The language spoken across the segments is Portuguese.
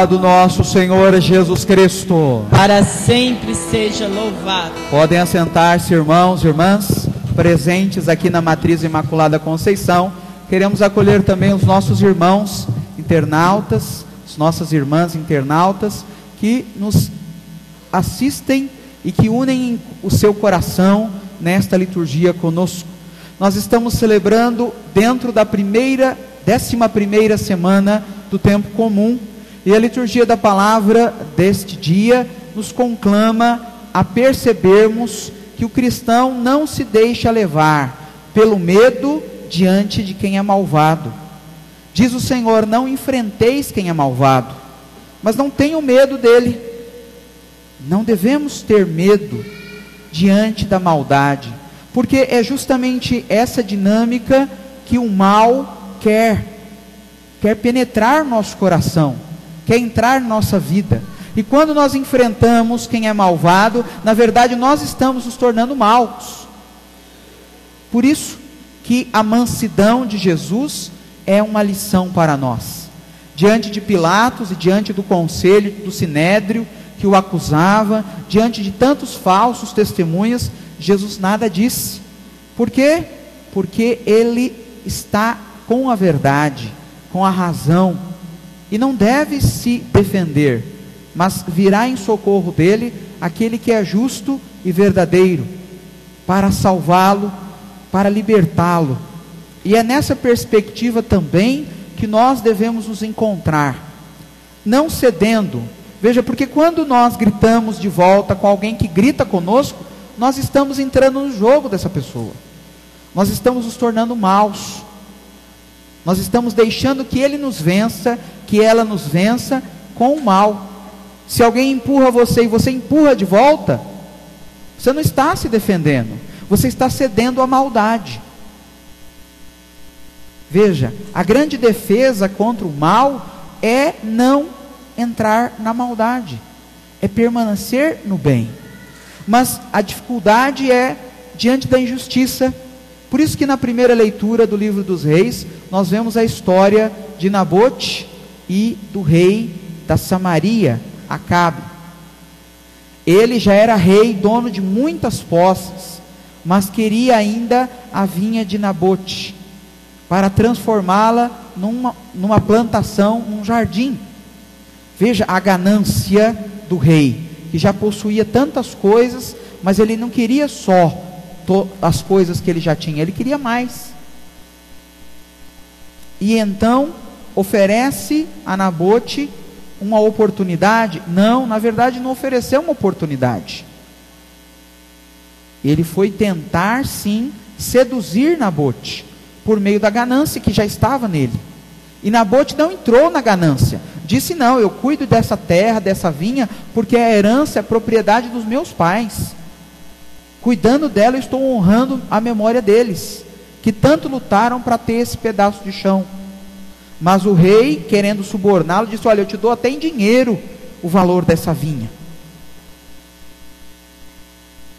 Do nosso Senhor Jesus Cristo, para sempre seja louvado. Podem assentar-se, irmãos e irmãs, presentes aqui na Matriz Imaculada Conceição. Queremos acolher também os nossos irmãos internautas, as nossas irmãs internautas, que nos assistem e que unem o seu coração nesta liturgia conosco. Nós estamos celebrando dentro da 11ª semana do tempo comum. E a liturgia da palavra deste dia nos conclama a percebermos que o cristão não se deixa levar pelo medo diante de quem é malvado. Diz o Senhor: não enfrenteis quem é malvado, mas não tenham medo dele. Não devemos ter medo diante da maldade, porque é justamente essa dinâmica que o mal quer penetrar nosso coração, quer entrar na nossa vida. E quando nós enfrentamos quem é malvado, na verdade nós estamos nos tornando maus. Por isso que a mansidão de Jesus é uma lição para nós. Diante de Pilatos e diante do conselho do Sinédrio que o acusava, diante de tantos falsos testemunhas, Jesus nada disse. Por quê? Porque ele está com a verdade, com a razão, e não deve se defender, mas virá em socorro dele aquele que é justo e verdadeiro, para salvá-lo, para libertá-lo. E é nessa perspectiva também que nós devemos nos encontrar, não cedendo. Veja, porque quando nós gritamos de volta com alguém que grita conosco, nós estamos entrando no jogo dessa pessoa, nós estamos nos tornando maus, nós estamos deixando que ele nos vença, que ela nos vença com o mal. Se alguém empurra você e você empurra de volta, você não está se defendendo, você está cedendo à maldade. Veja, a grande defesa contra o mal é não entrar na maldade, é permanecer no bem. Mas a dificuldade é diante da injustiça. Por isso que na primeira leitura do livro dos Reis, nós vemos a história de Nabote e do rei da Samaria, Acabe. Ele já era rei, dono de muitas posses, mas queria ainda a vinha de Nabote, para transformá-la numa plantação, num jardim. Veja a ganância do rei, que já possuía tantas coisas, mas ele não queria só as coisas que ele já tinha, ele queria mais. E então oferece a Nabote uma oportunidade. Não, na verdade não ofereceu uma oportunidade, ele foi tentar sim seduzir Nabote por meio da ganância que já estava nele. E Nabote não entrou na ganância, disse: não, eu cuido dessa terra, dessa vinha, porque a herança é propriedade dos meus pais. Cuidando dela, eu estou honrando a memória deles, que tanto lutaram para ter esse pedaço de chão. Mas o rei, querendo suborná-lo, disse: olha, eu te dou até em dinheiro o valor dessa vinha.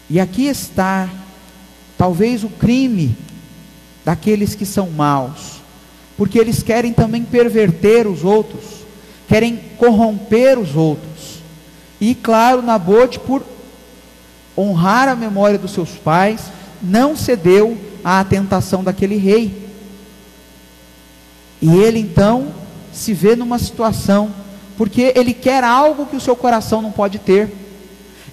E aqui está talvez o crime daqueles que são maus, porque eles querem também perverter os outros, querem corromper os outros. E claro, Nabote, por honrar a memória dos seus pais, não cedeu à tentação daquele rei. E ele então se vê numa situação, porque ele quer algo que o seu coração não pode ter.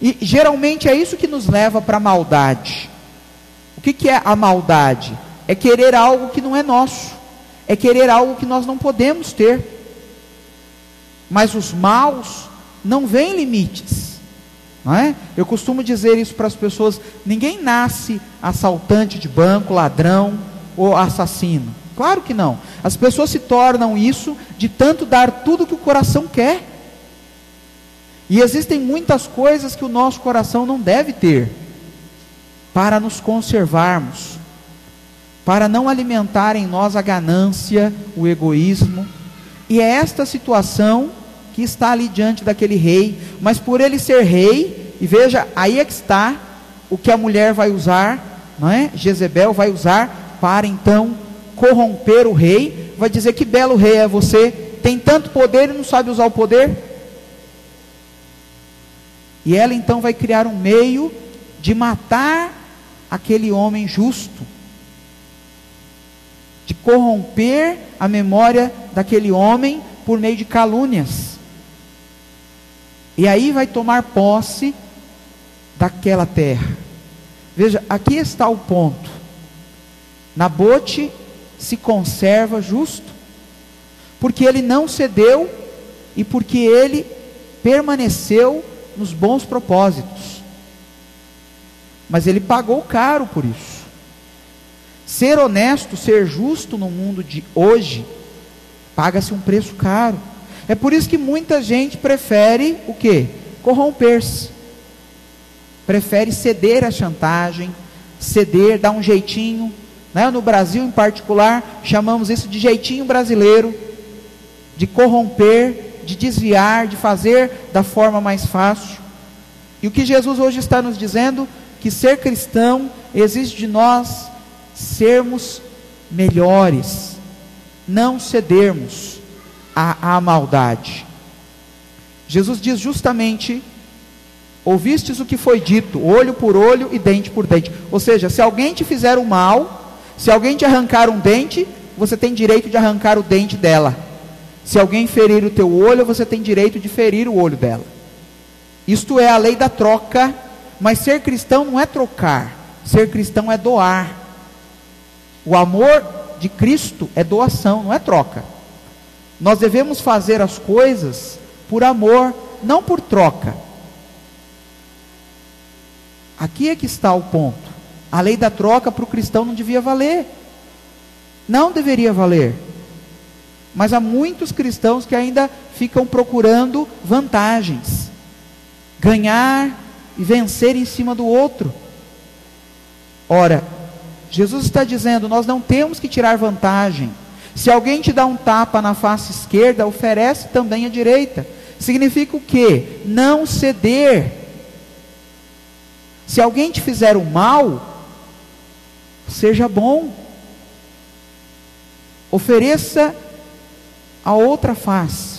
E geralmente é isso que nos leva para a maldade. O que é a maldade? É querer algo que não é nosso, é querer algo que nós não podemos ter. Mas os maus não veem limites, não é? Eu costumo dizer isso para as pessoas: ninguém nasce assaltante de banco, ladrão ou assassino. Claro que não. As pessoas se tornam isso de tanto dar tudo que o coração quer. E existem muitas coisas que o nosso coração não deve ter, para nos conservarmos, para não alimentar em nós a ganância, o egoísmo. E é esta situação que está ali diante daquele rei. Mas por ele ser rei, e veja, aí é que está o que a mulher vai usar, não é? Jezebel vai usar para então corromper o rei. Vai dizer: que belo rei é você, tem tanto poder e não sabe usar o poder. E ela então vai criar um meio de matar aquele homem justo, de corromper a memória daquele homem por meio de calúnias. E aí vai tomar posse daquela terra. Veja, aqui está o ponto. Nabote se conserva justo, porque ele não cedeu e porque ele permaneceu nos bons propósitos. Mas ele pagou caro por isso. Ser honesto, ser justo no mundo de hoje, paga-se um preço caro. É por isso que muita gente prefere o quê? Corromper-se. Prefere ceder à chantagem, ceder, dar um jeitinho, né? No Brasil em particular, chamamos isso de jeitinho brasileiro, de corromper, de desviar, de fazer da forma mais fácil. E o que Jesus hoje está nos dizendo, que ser cristão exige de nós sermos melhores, não cedermos à maldade. Jesus diz justamente: ouvistes o que foi dito, olho por olho e dente por dente. Ou seja, se alguém te fizer o mal, se alguém te arrancar um dente, você tem direito de arrancar o dente dela. Se alguém ferir o teu olho, você tem direito de ferir o olho dela. Isto é a lei da troca. Mas ser cristão não é trocar, ser cristão é doar. O amor de Cristo é doação, não é troca. Nós devemos fazer as coisas por amor, não por troca. Aqui é que está o ponto. A lei da troca para o cristão não devia valer, não deveria valer. Mas há muitos cristãos que ainda ficam procurando vantagens, ganhar e vencer em cima do outro. Ora, Jesus está dizendo, nós não temos que tirar vantagem. Se alguém te dá um tapa na face esquerda, oferece também a direita. Significa o quê? Não ceder. Se alguém te fizer o mal, seja bom. Ofereça a outra face.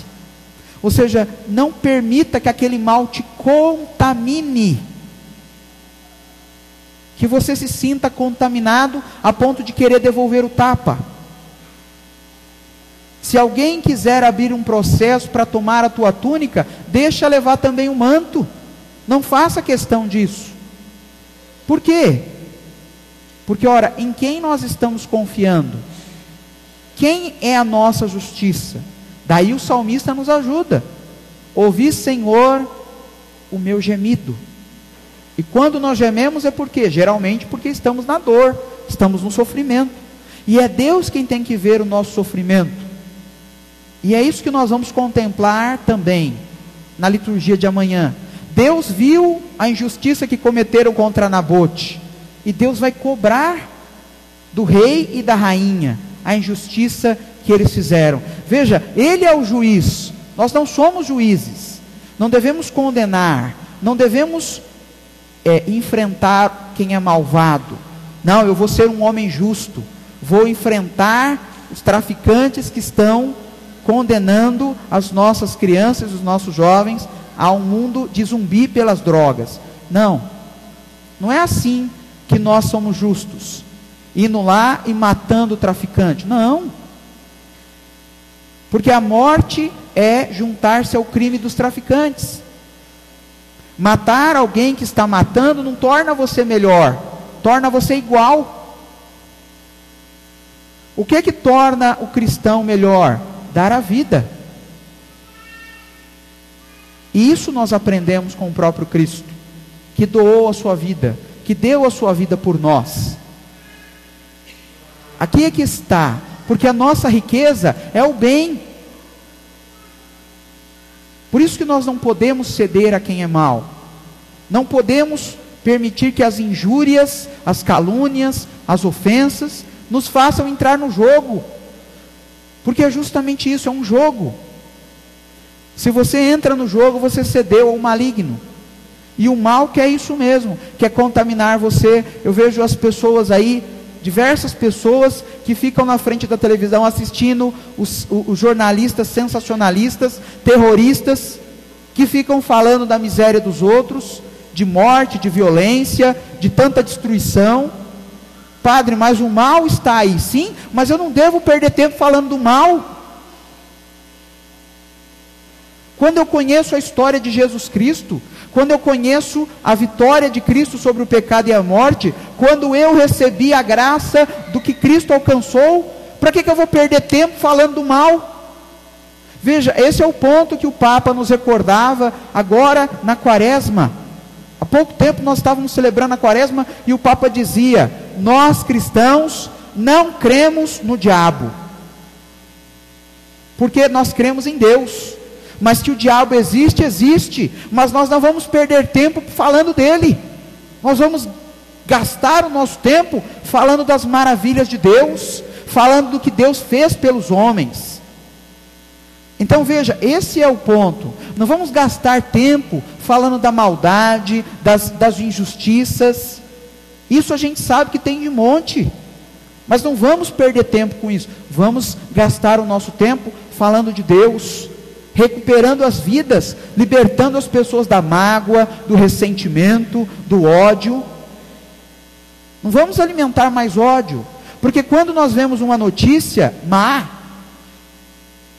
Ou seja, não permita que aquele mal te contamine, que você se sinta contaminado a ponto de querer devolver o tapa. Se alguém quiser abrir um processo para tomar a tua túnica, deixa levar também o manto, não faça questão disso. Por quê? Porque ora, em quem nós estamos confiando? Quem é a nossa justiça? Daí o salmista nos ajuda. Ouvi, Senhor, o meu gemido. E quando nós gememos é por quê? Geralmente porque estamos na dor, estamos no sofrimento. E é Deus quem tem que ver o nosso sofrimento. E é isso que nós vamos contemplar também na liturgia de amanhã. Deus viu a injustiça que cometeram contra Nabote, e Deus vai cobrar do rei e da rainha a injustiça que eles fizeram. Veja, Ele é o juiz, nós não somos juízes, não devemos condenar, não devemos enfrentar quem é malvado. Não, eu vou ser um homem justo, vou enfrentar os traficantes que estão condenando as nossas crianças, os nossos jovens a um mundo de zumbi pelas drogas. Não, não é assim que nós somos justos, indo lá e matando o traficante. Não, porque a morte é juntar-se ao crime dos traficantes. Matar alguém que está matando não torna você melhor, torna você igual. O que é que torna o cristão melhor? Dar a vida. E isso nós aprendemos com o próprio Cristo, que doou a sua vida, que deu a sua vida por nós. Aqui é que está, porque a nossa riqueza é o bem. Por isso que nós não podemos ceder a quem é mau. Não podemos permitir que as injúrias, as calúnias, as ofensas nos façam entrar no jogo. Porque é justamente isso, é um jogo. Se você entra no jogo, você cedeu ao maligno. E o mal quer isso mesmo, quer contaminar você. Eu vejo as pessoas aí diversas pessoas que ficam na frente da televisão assistindo os jornalistas sensacionalistas, terroristas, que ficam falando da miséria dos outros, de morte, de violência, de tanta destruição. Padre, mas o mal está aí, sim, mas eu não devo perder tempo falando do mal. Quando eu conheço a história de Jesus Cristo, quando eu conheço a vitória de Cristo sobre o pecado e a morte, quando eu recebi a graça do que Cristo alcançou, para que eu vou perder tempo falando do mal? Veja, esse é o ponto que o Papa nos recordava agora na Quaresma. Há pouco tempo nós estávamos celebrando a Quaresma e o Papa dizia: nós cristãos não cremos no diabo, porque nós cremos em Deus. Mas que o diabo existe, existe, mas nós não vamos perder tempo falando dele. Nós vamos gastar o nosso tempo falando das maravilhas de Deus, falando do que Deus fez pelos homens. Então veja, esse é o ponto. Não vamos gastar tempo falando da maldade, das injustiças. Isso a gente sabe que tem de monte, mas não vamos perder tempo com isso. Vamos gastar o nosso tempo falando de Deus, recuperando as vidas, libertando as pessoas da mágoa, do ressentimento, do ódio. Não vamos alimentar mais ódio, porque quando nós vemos uma notícia má,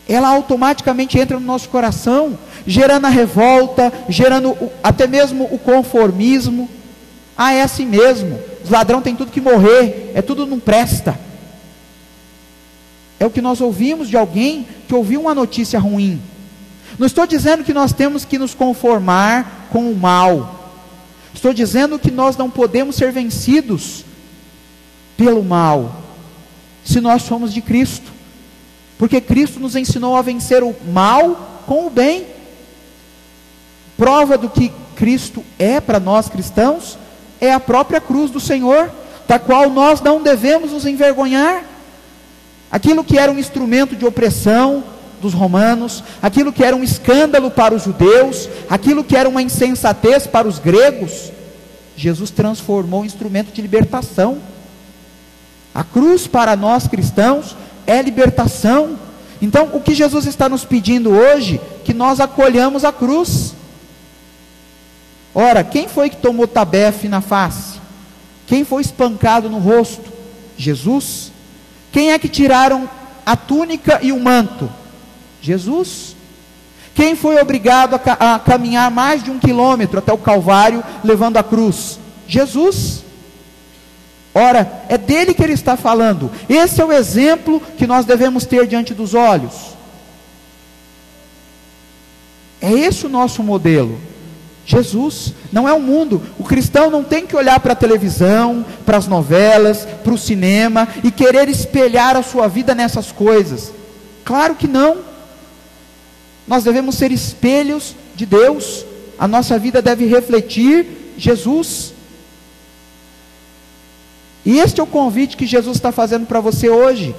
ela automaticamente entra no nosso coração, gerando a revolta, gerando até mesmo o conformismo. Ah, é assim mesmo, os ladrões têm tudo que morrer, tudo não presta. É o que nós ouvimos de alguém que ouviu uma notícia ruim. Não estou dizendo que nós temos que nos conformar com o mal. Estou dizendo que nós não podemos ser vencidos pelo mal, se nós somos de Cristo. Porque Cristo nos ensinou a vencer o mal com o bem. Prova do que Cristo é para nós cristãos é a própria cruz do Senhor, da qual nós não devemos nos envergonhar. Aquilo que era um instrumento de opressão dos romanos, aquilo que era um escândalo para os judeus, aquilo que era uma insensatez para os gregos, Jesus transformou em instrumento de libertação. A cruz para nós cristãos é libertação. Então o que Jesus está nos pedindo hoje? Que nós acolhamos a cruz. Ora, quem foi que tomou tabefe na face? Quem foi espancado no rosto? Jesus. Quem é que tiraram a túnica e o manto? Jesus. Quem foi obrigado a caminhar mais de 1 quilômetro até o Calvário, levando a cruz? Jesus. Ora, é dele que ele está falando. Esse é o exemplo que nós devemos ter diante dos olhos. É esse o nosso modelo. Jesus, não é o mundo. O cristão não tem que olhar para a televisão, para as novelas, para o cinema e querer espelhar a sua vida nessas coisas. Claro que não. Nós devemos ser espelhos de Deus. A nossa vida deve refletir Jesus. E este é o convite que Jesus está fazendo para você hoje.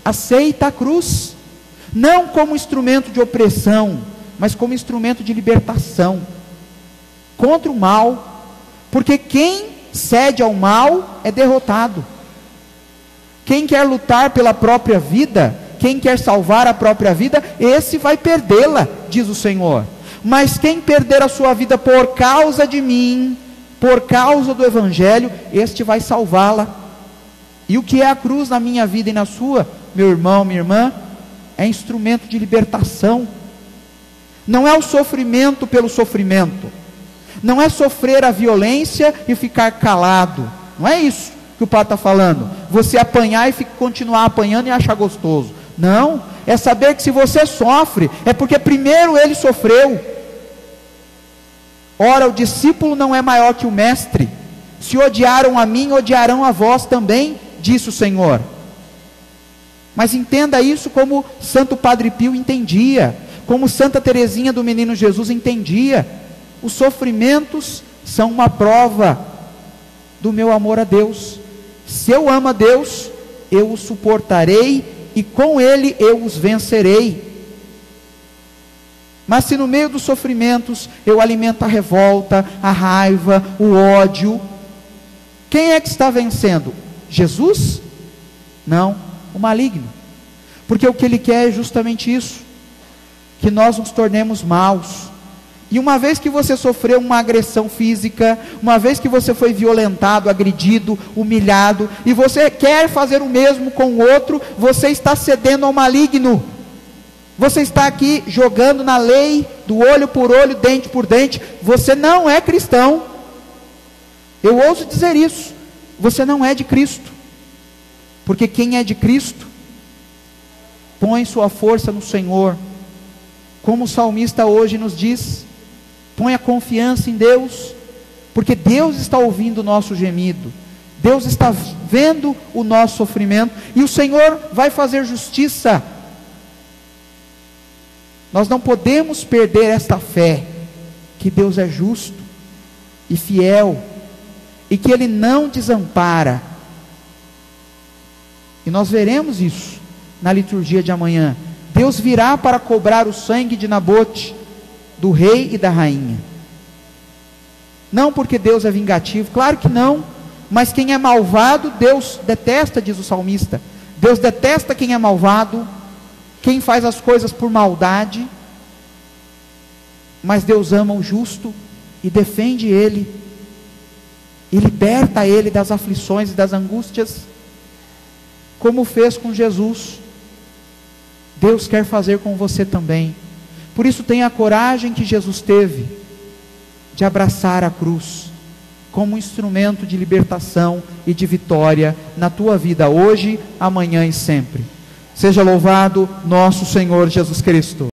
Aceita a cruz, não como instrumento de opressão, mas como instrumento de libertação contra o mal, porque quem cede ao mal é derrotado. Quem quer lutar pela própria vida, quem quer salvar a própria vida, esse vai perdê-la, diz o Senhor. Mas quem perder a sua vida por causa de mim, por causa do Evangelho, este vai salvá-la. E o que é a cruz na minha vida e na sua, meu irmão, minha irmã? É instrumento de libertação. Não é o sofrimento pelo sofrimento, não é sofrer a violência e ficar calado, não é isso que o Padre está falando, você apanhar e continuar apanhando e achar gostoso. Não, é saber que se você sofre, é porque primeiro ele sofreu. Ora, o discípulo não é maior que o mestre. Se odiaram a mim, odiarão a vós também, disse o Senhor. Mas entenda isso como Santo Padre Pio entendia, como Santa Teresinha do Menino Jesus entendia. Os sofrimentos são uma prova do meu amor a Deus. Se eu amo a Deus, eu os suportarei e com Ele eu os vencerei. Mas se no meio dos sofrimentos eu alimento a revolta, a raiva, o ódio, quem é que está vencendo? Jesus? Não, o maligno. Porque o que ele quer é justamente isso, que nós nos tornemos maus. E uma vez que você sofreu uma agressão física, uma vez que você foi violentado, agredido, humilhado, e você quer fazer o mesmo com o outro, você está cedendo ao maligno. Você está aqui jogando na lei do olho por olho, dente por dente. Você não é cristão. Eu ouso dizer isso. Você não é de Cristo. Porque quem é de Cristo põe sua força no Senhor. Como o salmista hoje nos diz, põe a confiança em Deus, porque Deus está ouvindo o nosso gemido, Deus está vendo o nosso sofrimento, e o Senhor vai fazer justiça. Nós não podemos perder esta fé, que Deus é justo e fiel, e que Ele não desampara. E nós veremos isso na liturgia de amanhã. Deus virá para cobrar o sangue de Nabote, do rei e da rainha. Não porque Deus é vingativo, claro que não, mas quem é malvado, Deus detesta, diz o salmista. Deus detesta quem é malvado, quem faz as coisas por maldade, mas Deus ama o justo e defende ele, e liberta ele das aflições e das angústias, como fez com Jesus. Deus quer fazer com você também. Por isso tenha a coragem que Jesus teve, de abraçar a cruz, como um instrumento de libertação e de vitória, na tua vida hoje, amanhã e sempre. Seja louvado nosso Senhor Jesus Cristo.